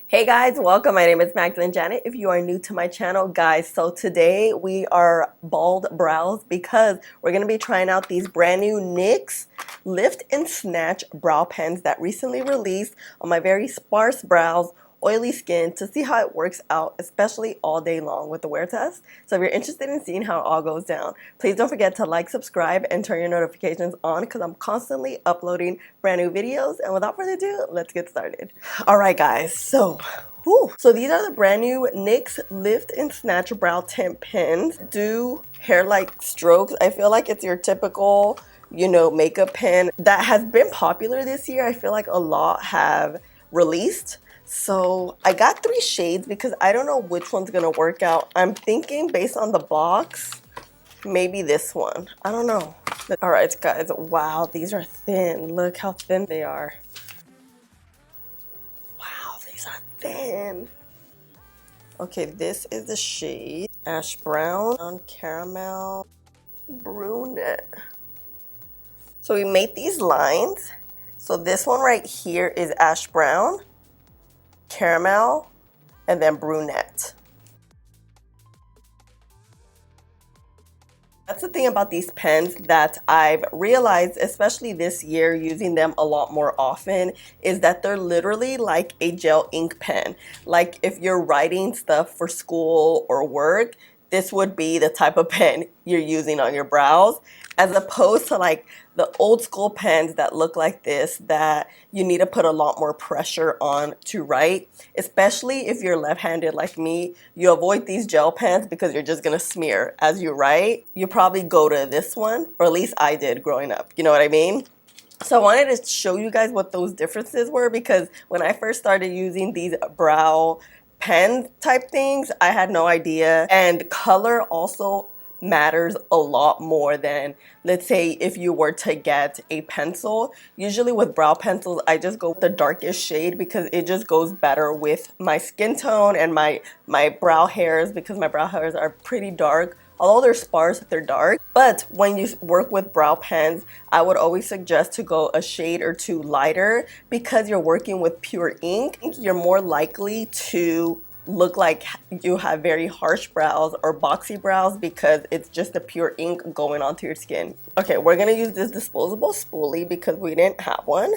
Hey guys, welcome. My name is MagdalineJanet. If you are new to my channel, guys, so today we are bald brows because we're going to be trying out these brand new NYX Lift and Snatch brow pens that recently released on my very sparse brows, oily skin, to see how it works out, especially all day long with the wear test. So if you're interested in seeing how it all goes down, please don't forget to like, subscribe, and turn your notifications on because I'm constantly uploading brand new videos. And without further ado, let's get started. All right, guys, so these are the brand new NYX Lift and Snatch Brow Tint Pens. Do hair-like strokes. I feel like it's your typical, makeup pen that has been popular this year. I feel like a lot have released. So I got 3 shades because I don't know which one's gonna work out. I'm thinking based on the box, maybe this one. I don't know. All right, guys, wow, these are thin. Look how thin they are. Wow, these are thin. Okay, this is the shade ash brown, caramel, brunette. So we made these lines. So this one right here is ash brown, caramel, and then brunette. That's the thing about these pens that I've realized, especially this year, using them a lot more often, is that they're literally like a gel ink pen. Like if you're writing stuff for school or work, this would be the type of pen you're using on your brows, as opposed to like the old school pens that look like this that you need to put a lot more pressure on to write. Especially if you're left-handed like me, you avoid these gel pens because you're just gonna smear as you write. You probably go to this one, or at least I did growing up, you know what I mean? So I wanted to show you guys what those differences were, because when I first started using these brow pen type things, I had no idea. And color also matters a lot more than, let's say, if you were to get a pencil. Usually with brow pencils, I just go with the darkest shade because it just goes better with my skin tone and my brow hairs, because my brow hairs are pretty dark. Although they're sparse, they're dark. But when you work with brow pens, I would always suggest to go a shade or 2 lighter, because you're working with pure ink. You're more likely to look like you have very harsh brows or boxy brows because it's just the pure ink going onto your skin. Okay, we're gonna use this disposable spoolie because we didn't have one,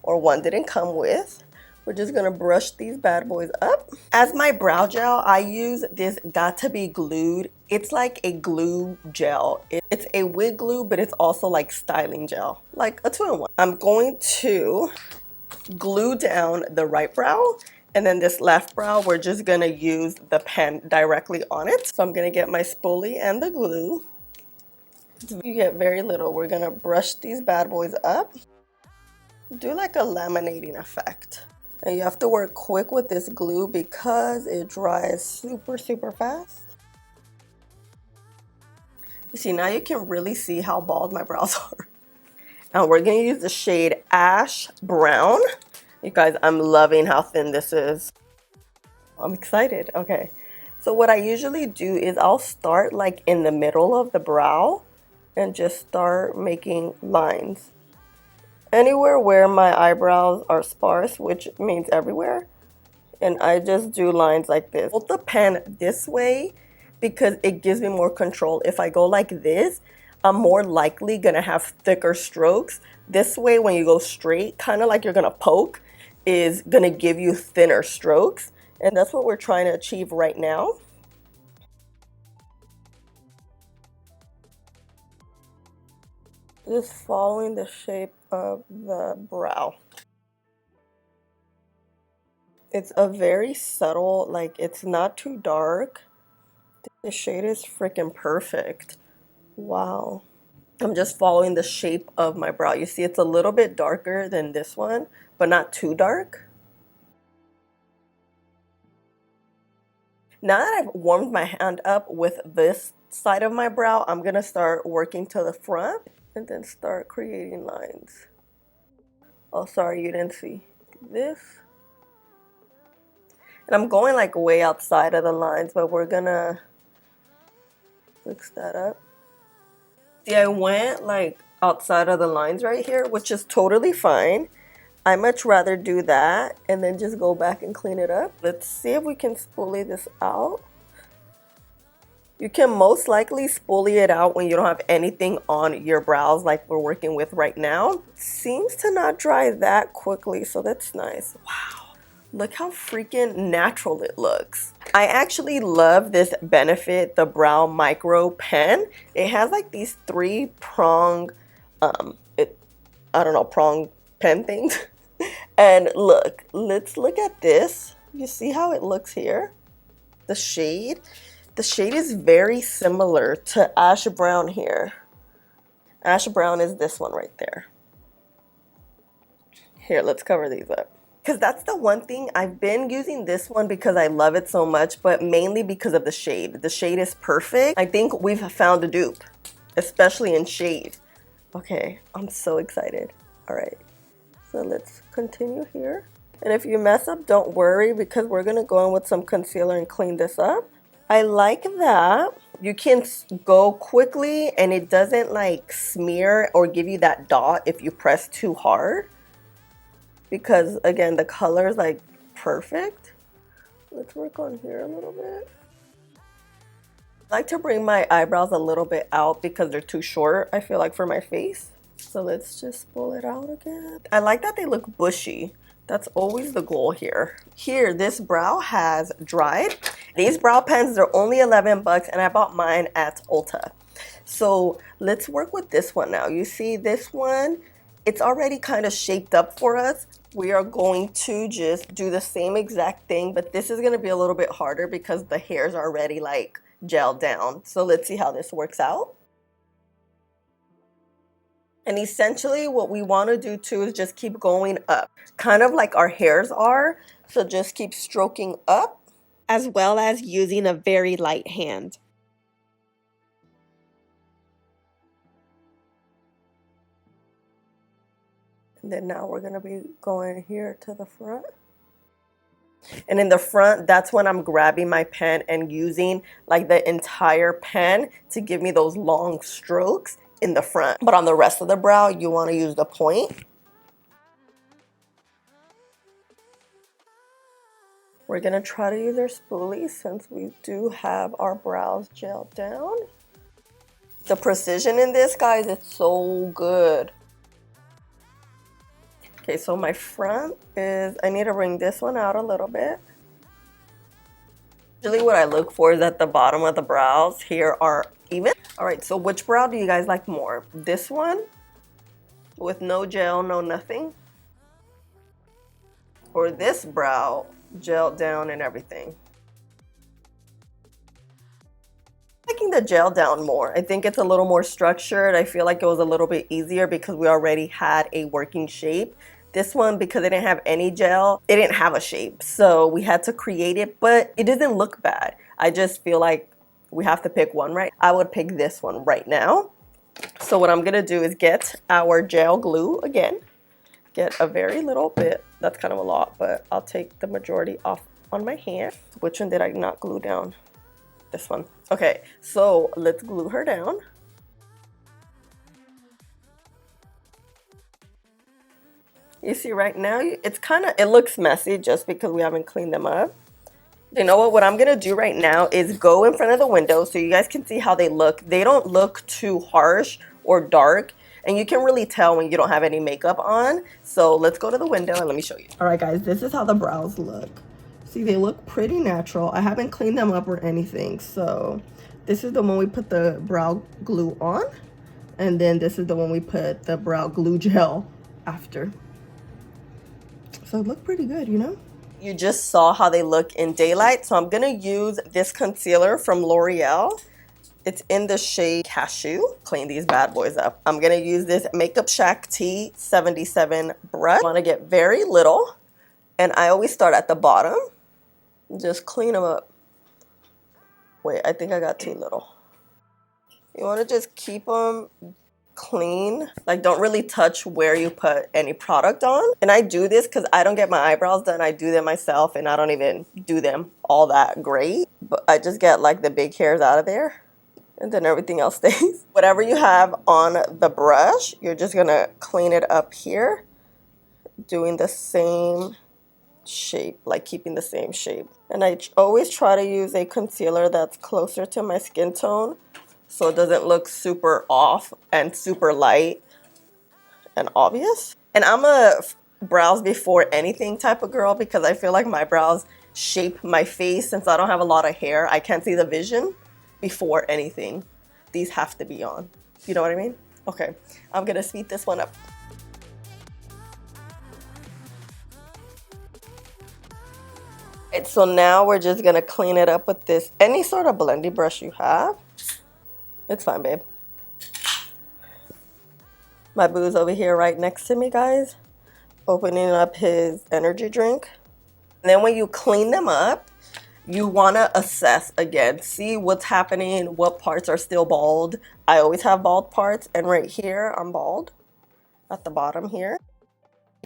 or one didn't come with. We're just gonna brush these bad boys up. As my brow gel, I use this Got To Be Glued. It's like a glue gel. It's a wig glue, but it's also like styling gel, like a 2-in-1. I'm going to glue down the right brow, and then this left brow, we're just gonna use the pen directly on it. So I'm gonna get my spoolie and the glue. You get very little. We're gonna brush these bad boys up. Do like a laminating effect. And you have to work quick with this glue because it dries super, super fast. You see, now you can really see how bald my brows are. Now we're gonna use the shade Ash Brown. You guys, I'm loving how thin this is. I'm excited. Okay. So what I usually do is I'll start like in the middle of the brow and just start making lines. Anywhere where my eyebrows are sparse, which means everywhere, and I just do lines like this. Hold the pen this way because it gives me more control. If I go like this, I'm more likely gonna have thicker strokes. This way, when you go straight, kind of like you're gonna poke, is gonna give you thinner strokes. And that's what we're trying to achieve right now. Just following the shape of the brow. It's a very subtle, like it's not too dark. The shade is freaking perfect. Wow. I'm just following the shape of my brow. You see, it's a little bit darker than this one, but not too dark. Now that I've warmed my hand up with this side of my brow, I'm gonna start working to the front and then start creating lines. Oh, sorry, you didn't see this. And I'm going like way outside of the lines, but we're gonna fix that up. See, I went like outside of the lines right here, which is totally fine. I much rather do that and then just go back and clean it up. Let's see if we can spoolie this out. You can most likely spoolie it out when you don't have anything on your brows like we're working with right now. Seems to not dry that quickly, so that's nice. Wow, look how freaking natural it looks. I actually love this Benefit the Brow Micro Pen. It has like these 3-prong, I don't know, prong pen things. And look, let's look at this. You see how it looks here? The shade is very similar to Ash Brown here. Ash Brown is this one right there. Here, let's cover these up. Because that's the one thing, I've been using this one because I love it so much, but mainly because of the shade. The shade is perfect. I think we've found a dupe, especially in shade. Okay, I'm so excited. All right, so let's continue here. And if you mess up, don't worry, because we're gonna go in with some concealer and clean this up. I like that you can go quickly and it doesn't like smear or give you that dot if you press too hard, because again the color is like perfect. Let's work on here a little bit. I like to bring my eyebrows a little bit out because they're too short, I feel like, for my face. So let's just pull it out again. I like that they look bushy. That's always the goal here. Here, this brow has dried. These brow pens, they're only 11 bucks and I bought mine at Ulta. So let's work with this one now. You see this one, it's already kind of shaped up for us. We are going to just do the same exact thing, but this is gonna be a little bit harder because the hairs are already like gelled down. So let's see how this works out. And essentially what we want to do too is just keep going up, kind of like our hairs are. So just keep stroking up, as well as using a very light hand. And then now we're going to be going here to the front. And in the front, that's when I'm grabbing my pen and using like the entire pen to give me those long strokes in the front. But on the rest of the brow, you want to use the point. We're going to try to use our spoolie since we do have our brows gelled down. The precision in this, guys, it's so good. Okay, so my front is, I need to bring this one out a little bit. Usually what I look for is that the bottom of the brows here are even. All right, so which brow do you guys like more? This one with no gel, no nothing? Or this brow gelled down and everything? I'm liking the gel down more. I think it's a little more structured. I feel like it was a little bit easier because we already had a working shape. This one, because it didn't have any gel, it didn't have a shape. So we had to create it, but it doesn't look bad. I just feel like we have to pick one, right? I would pick this one right now. So what I'm gonna do is get our gel glue again. Get a very little bit. That's kind of a lot, but I'll take the majority off on my hand. Which one did I not glue down? This one. Okay, so let's glue her down. You see right now, it's kind of, it looks messy just because we haven't cleaned them up. You know what I'm gonna do right now is go in front of the window so you guys can see how they look. They don't look too harsh or dark, and you can really tell when you don't have any makeup on. So let's go to the window and let me show you. All right, guys, this is how the brows look. See, they look pretty natural. I haven't cleaned them up or anything. So this is the one we put the brow glue on, and then this is the one we put the brow glue gel after. So it looked pretty good, you know? You just saw how they look in daylight. So I'm gonna use this concealer from L'Oreal. It's in the shade Cashew. Clean these bad boys up. I'm gonna use this Makeup Shack T77 brush. I wanna get very little, and I always start at the bottom. Just clean them up. Wait, I think I got too little. You wanna just keep them clean, like don't really touch where you put any product on. And I do this because I don't get my eyebrows done. I do them myself, and I don't even do them all that great, but I just get like the big hairs out of there, and then everything else stays. Whatever you have on the brush, you're just gonna clean it up here doing the same shape, like keeping the same shape. And I always try to use a concealer that's closer to my skin tone so it doesn't look super off and super light and obvious. And I'm a brows before anything type of girl because I feel like my brows shape my face. Since I don't have a lot of hair, I can't see the vision before anything. These have to be on. You know what I mean? Okay, I'm gonna speed this one up. Right, so now we're just gonna clean it up with this, any sort of blending brush you have. It's fine, babe. My boo's over here right next to me, guys, opening up his energy drink. And then when you clean them up, you want to assess again, see what's happening, what parts are still bald. I always have bald parts, and right here I'm bald at the bottom here.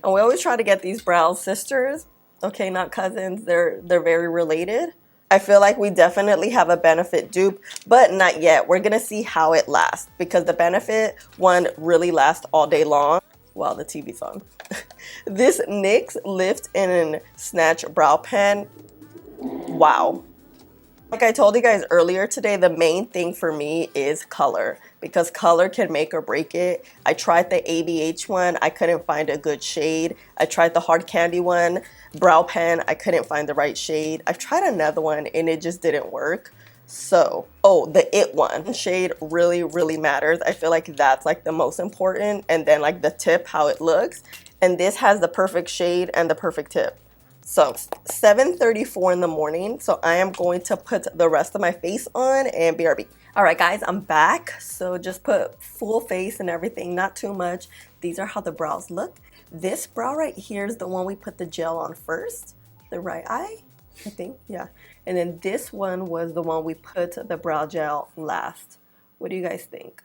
And we always try to get these brows sisters, okay, not cousins. They're very related. I feel like we definitely have a Benefit dupe, but not yet. We're gonna see how it lasts because the Benefit one really lasts all day long while the TV's on. This NYX Lift and Snatch brow pen, wow. Like I told you guys earlier today, the main thing for me is color because color can make or break it. I tried the ABH one. I couldn't find a good shade. I tried the hard candy one, brow pen. I couldn't find the right shade. I've tried another one and it just didn't work. So, oh, the It one shade really, really matters. I feel like that's like the most important. And then like the tip, how it looks. And this has the perfect shade and the perfect tip. So 7:34 in the morning, so I am going to put the rest of my face on and BRB. All right, guys, I'm back. So just put full face and everything, not too much. These are how the brows look. This brow right here is the one we put the gel on first, the right eye, I think, yeah. And then this one was the one we put the brow gel last. What do you guys think?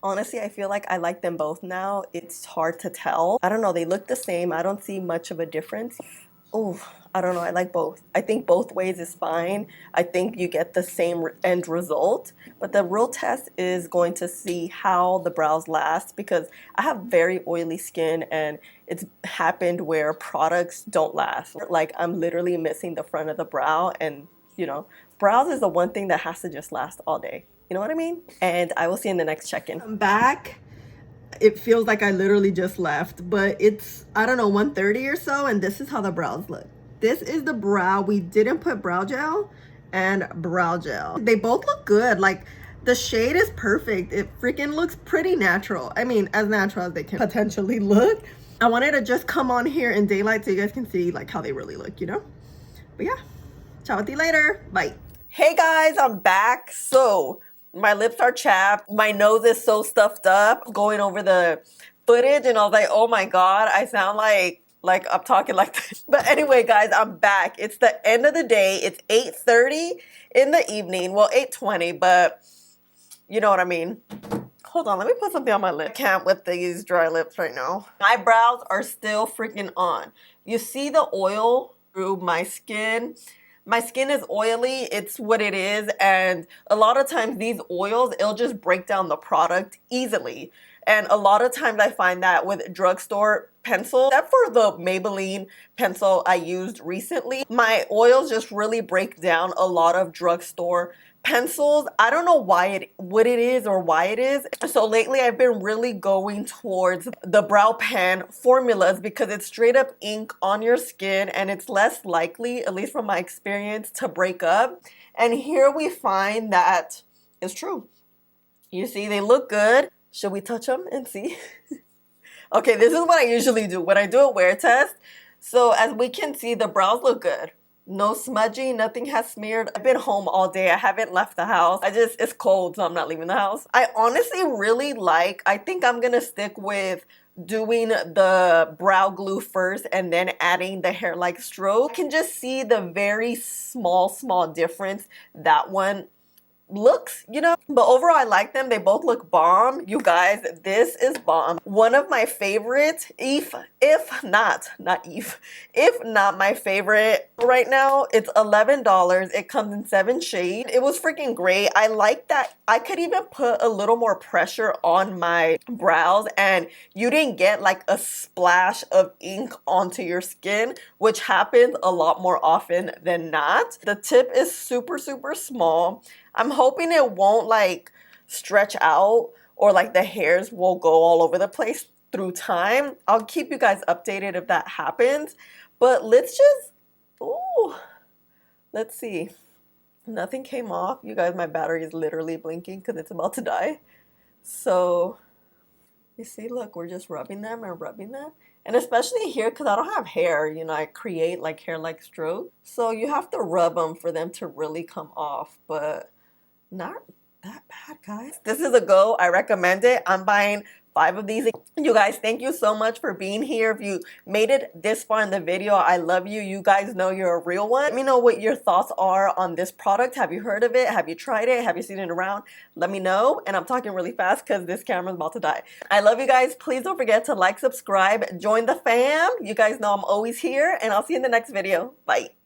Honestly, I feel like I like them both now. It's hard to tell. I don't know, they look the same. I don't see much of a difference. Oh, I don't know. I like both. I think both ways is fine. I think you get the same end result. But the real test is going to see how the brows last because I have very oily skin and it's happened where products don't last. Like I'm literally missing the front of the brow and, you know, brows is the one thing that has to just last all day. You know what I mean? And I will see you in the next check-in. I'm back. It feels like I literally just left, but it's, I don't know, 1:30 or so, and this is how the brows look. This is the brow. We didn't put brow gel and brow gel. They both look good. Like, the shade is perfect. It freaking looks pretty natural. I mean, as natural as they can potentially look. I wanted to just come on here in daylight so you guys can see, like, how they really look, you know? But yeah, ciao with you later. Bye. Hey, guys, I'm back. So, my lips are chapped. My nose is so stuffed up. Going over the footage and I was like, oh my God, I sound like I'm talking like this. But anyway, guys, I'm back. It's the end of the day. It's 8:30 in the evening. Well, 8:20, but you know what I mean. Hold on, let me put something on my lip. I can't with these dry lips right now. My brows are still freaking on. You see the oil through my skin. My skin is oily, it's what it is, and a lot of times these oils, it'll just break down the product easily. And a lot of times I find that with drugstore pencils, except for the Maybelline pencil I used recently, my oils just really break down a lot of drugstore pencils. I don't know what it is or why it is. So lately I've been really going towards the brow pen formulas because it's straight up ink on your skin and it's less likely, at least from my experience, to break up. And here we find that it's true. You see, they look good. Should we touch them and see? Okay, this is what I usually do when I do a wear test. So as we can see, the brows look good. No smudging, nothing has smeared. I've been home all day. I haven't left the house. It's cold, so I'm not leaving the house. I honestly really I think I'm gonna stick with doing the brow glue first and then adding the hair-like stroke. You can just see the very small difference that one looks, you know. But overall, I like them. They both look bomb. You guys, this is bomb. One of my favorites, if not my favorite right now. It's $11. It comes in 7 shades. It was freaking great. I like that I could even put a little more pressure on my brows and you didn't get like a splash of ink onto your skin, which happens a lot more often than not. The tip is super, super small. I'm hoping it won't like stretch out or like the hairs will go all over the place through time. I'll keep you guys updated if that happens. But let's just, ooh, let's see. Nothing came off. You guys, my battery is literally blinking because it's about to die. So you see, look, we're just rubbing them and rubbing them. And especially here, because I don't have hair, you know, I create like hair-like strokes. So you have to rub them for them to really come off. But not that bad, guys. This is a go. I recommend it. I'm buying 5 of these. You guys, thank you so much for being here. If you made it this far in the video, I love you. You guys know you're a real one. Let me know what your thoughts are on this product. Have you heard of it? Have you tried it? Have you seen it around? Let me know. And I'm talking really fast because this camera's about to die. I love you guys. Please don't forget to like, subscribe, join the fam. You guys know I'm always here, and I'll see you in the next video. Bye.